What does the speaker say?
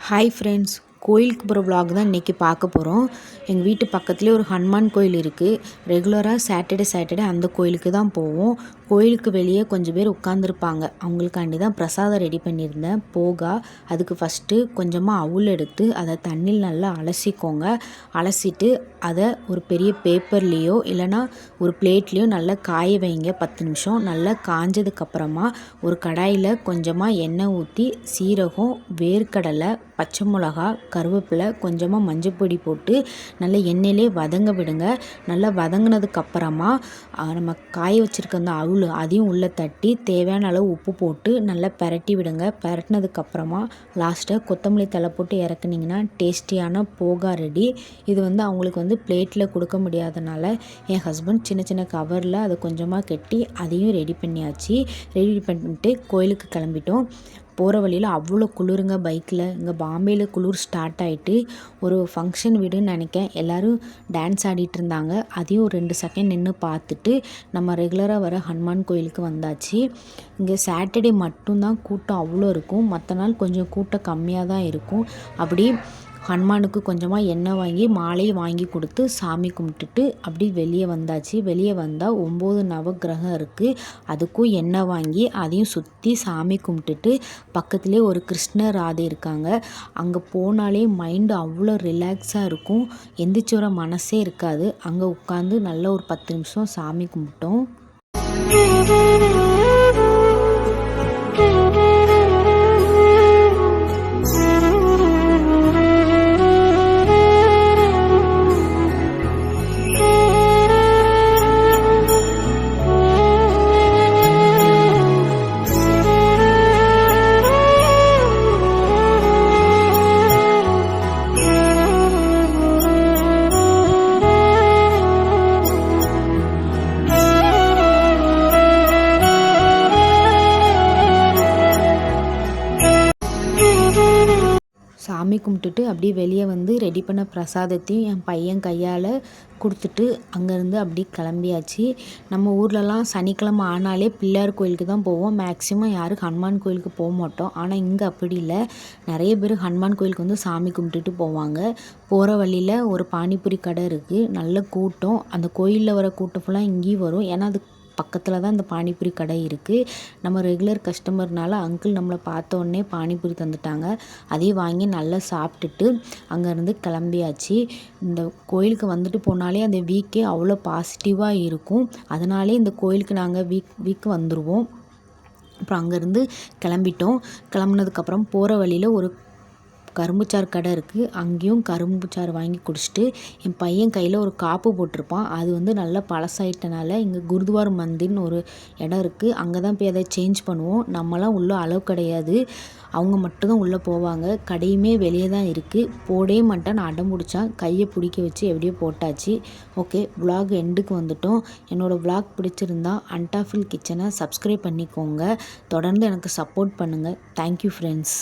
Hi friends, கோயிலுக்கு போகிற vlog தான் இன்றைக்கி பார்க்க போகிறோம். எங்கள் வீட்டு பக்கத்துலேயே ஒரு ஹனுமான் கோயில் இருக்குது. ரெகுலராக சாட்டர்டே அந்த கோயிலுக்கு தான் போவோம். கோயிலுக்கு வெளியே கொஞ்சம் பேர் உட்காந்துருப்பாங்க. அவங்களுக்காண்டி தான் பிரசாதம் ரெடி பண்ணியிருந்தேன். போகா அதுக்கு ஃபஸ்ட்டு கொஞ்சமாக அவுள் எடுத்து அதை தண்ணியில் நல்லா அலசிக்கோங்க. அலசிட்டு அதை ஒரு பெரிய பேப்பர்லேயோ இல்லைனா ஒரு பிளேட்லேயோ நல்லா காய வைங்க. 10 நிமிஷம் நல்லா காஞ்சதுக்கப்புறமா ஒரு கடாயில் கொஞ்சமாக எண்ணெய் ஊற்றி சீரகம், வேர்க்கடலை, பச்சை மிளகா, கருவேப்பிலை, கொஞ்சமாக மஞ்சப்பொடி போட்டு நல்லா எண்ணெயிலே வதங்க விடுங்க. நல்லா வதங்கினதுக்கப்புறமா நம்ம காய வச்சுருக்க அந்த அவுள் அதையும் உள்ளே தட்டி தேவையான அளவு உப்பு போட்டு நல்லா பெரட்டி விடுங்க. பெரட்டினதுக்கப்புறமா லாஸ்ட்டாக கொத்தமல்லி தழை போட்டு இறக்குனிங்கன்னா டேஸ்டியான போகா ரெடி. இது அவங்களுக்கு பிளேட்டில் கொடுக்க முடியாதனால என் ஹஸ்பண்ட் சின்ன சின்ன கவரில் அதை கொஞ்சமாக கட்டி அதையும் ரெடி பண்ணியாச்சு. ரெடி பண்ணிட்டு கோயிலுக்கு கிளம்பிட்டோம். போகிற வழியில் அவ்வளோ குளிருங்க. பைக்கில் இங்கே பாம்பேயில் குளிர் ஸ்டார்ட் ஆகிட்டு ஒரு ஃபங்க்ஷன் வீடுன்னு நினைக்கேன். எல்லோரும் டான்ஸ் ஆடிட்டு இருந்தாங்க. அதையும் ஒரு 2 செகண்ட் நின்று பார்த்துட்டு நம்ம ரெகுலராக வர ஹனுமான் கோயிலுக்கு வந்தாச்சு. இங்கே சாட்டர்டே மட்டும்தான் கூட்டம் அவ்வளோ இருக்கும். மற்ற நாள் கொஞ்சம் கூட்டம் கம்மியாக தான் இருக்கும். அப்படி ஹனுமானுக்கு கொஞ்சமாக எண்ணெய் வாங்கி மாலையை வாங்கி கொடுத்து சாமி கும்பிட்டுட்டு அப்படி வெளியே வந்தாச்சு. வெளியே வந்தால் 9 நவக்கிரகம் இருக்குது. அதுக்கும் எண்ணெய் வாங்கி அதையும் சுற்றி சாமி கும்பிட்டுட்டு பக்கத்துலேயே ஒரு கிருஷ்ணர் ராதை இருக்காங்க. அங்கே போனாலே மைண்டு அவ்வளோ ரிலாக்ஸாக இருக்கும். எந்திரிச்சு வர மனசே இருக்காது. அங்கே உட்காந்து நல்லா ஒரு 10 நிமிஷம் சாமி கும்பிட்டோம். சாமி கும்பிட்டுட்டு அப்படியே வெளியே வந்து ரெடி பண்ண பிரசாதத்தையும் என் பையன் கையால் கொடுத்துட்டு அங்கேருந்து அப்படி கிளம்பியாச்சு. நம்ம ஊர்லலாம் சனிக்கிழமை ஆனாலே பிள்ளையார் கோயிலுக்கு தான் போவோம். மேக்ஸிமம் யாரும் ஹனுமான் கோயிலுக்கு போக மாட்டோம். ஆனால் இங்கே அப்படி இல்லை. நிறைய பேர் ஹனுமான் கோயிலுக்கு சாமி கும்பிட்டுட்டு போவாங்க. போகிற வழியில் ஒரு பானிபூரி கடை இருக்குது. நல்ல கூட்டம். அந்த கோயிலில் வர கூட்டம் ஃபுல்லாக இங்கேயும் வரும். ஏன்னா அது பக்கத்தில் தான் இந்த பானிபூரி கடை இருக்குது. நம்ம ரெகுலர் கஸ்டமர்னால அங்கிள் நம்மளை பார்த்த உடனே பானிபூரி தந்துட்டாங்க. அதையும் வாங்கி நல்லா சாப்பிட்டுட்டு அங்கேருந்து கிளம்பியாச்சு. இந்த கோயிலுக்கு வந்துட்டு போனாலே அந்த வீக்கே அவ்வளோ பாசிட்டிவாக இருக்கும். அதனாலே இந்த கோயிலுக்கு நாங்கள் வீக் வந்துடுவோம். அப்புறம் அங்கேருந்து கிளம்பிட்டோம். கிளம்புனதுக்கப்புறம் போகிற வழியில் ஒரு கரும்புச்சாறு கடை இருக்குது. அங்கேயும் கரும்புச்சாறு வாங்கி குடிச்சிட்டு என் பையன் கையில் ஒரு காப்பு போட்டிருப்பான். அது நல்லா பழசாயிட்டனால இங்கே குருத்வார் மந்திர்னு ஒரு இடம் இருக்குது. அங்கே தான் போய் அதை சேஞ்ச் பண்ணுவோம். நம்மலாம் உள்ளே அளவு கிடையாது. அவங்க மட்டும்தான் உள்ளே போவாங்க. கடையுமே வெளியே தான் இருக்குது. போடவே மாட்டேன்னு அடம் பிடிச்சான். கையை பிடிக்க வச்சு எப்படியோ போட்டாச்சு. ஓகே, vlog எண்டுக்கு வந்துட்டோம். என்னோடய vlog பிடிச்சிருந்தா அன்டாஃபில் கிச்சனை சப்ஸ்கிரைப் பண்ணிக்கோங்க. தொடர்ந்து எனக்கு சப்போர்ட் பண்ணுங்கள். Thank you friends.